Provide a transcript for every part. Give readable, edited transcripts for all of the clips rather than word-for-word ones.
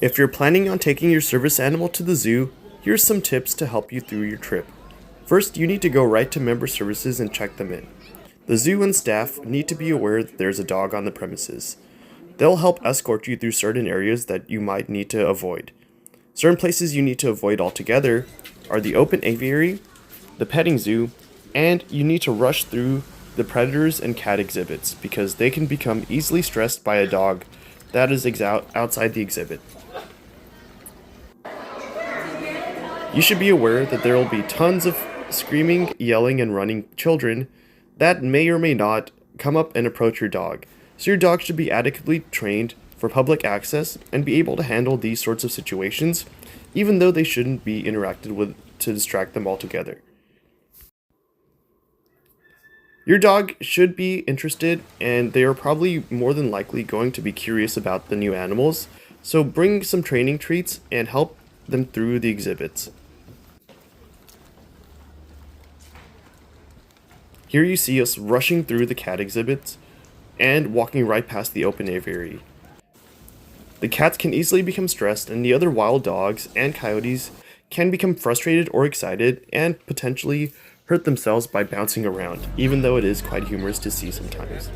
If you're planning on taking your service animal to the zoo, here's some tips to help you through your trip. First, you need to go right to member services and check them in. The zoo and staff need to be aware that there's a dog on the premises. They'll help escort you through certain areas that you might need to avoid. Certain places you need to avoid altogether are the open aviary, the petting zoo, and you need to rush through the predators and cat exhibits because they can become easily stressed by a dog that is outside the exhibit. You should be aware that there will be tons of screaming, yelling, and running children that may or may not come up and approach your dog. So your dog should be adequately trained for public access and be able to handle these sorts of situations, even though they shouldn't be interacted with to distract them altogether. Your dog should be interested, and they are probably more than likely going to be curious about the new animals, so bring some training treats and help them through the exhibits. Here you see us rushing through the cat exhibits and walking right past the open aviary. The cats can easily become stressed, and the other wild dogs and coyotes can become frustrated or excited and potentially hurt themselves by bouncing around, even though it is quite humorous to see sometimes.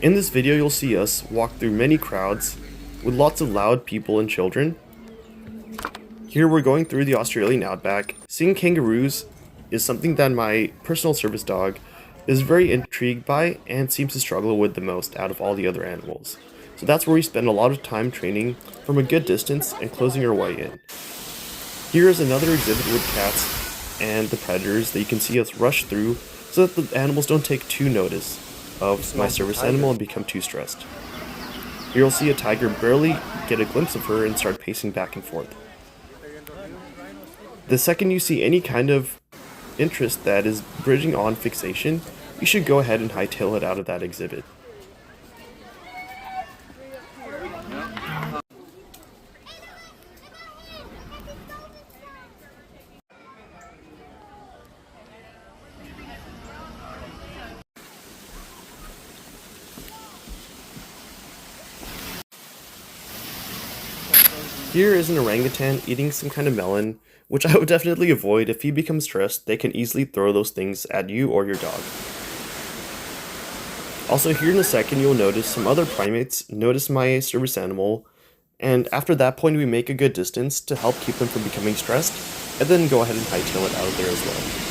In this video, you'll see us walk through many crowds with lots of loud people and children. Here we're going through the Australian outback. Seeing kangaroos is something that my personal service dog is very intrigued by and seems to struggle with the most out of all the other animals. So that's where we spend a lot of time training from a good distance and closing our way in. Here is another exhibit with cats and the predators that you can see us rush through so that the animals don't take too notice of my service animal and become too stressed. Here you'll see a tiger barely get a glimpse of her and start pacing back and forth. The second you see any kind of interest that is bridging on fixation, you should go ahead and hightail it out of that exhibit. Here is an orangutan eating some kind of melon, which I would definitely avoid. If he becomes stressed, they can easily throw those things at you or your dog. Also, here in a second, you'll notice some other primates notice my service animal, and after that point, we make a good distance to help keep them from becoming stressed, and then go ahead and hightail it out of there as well.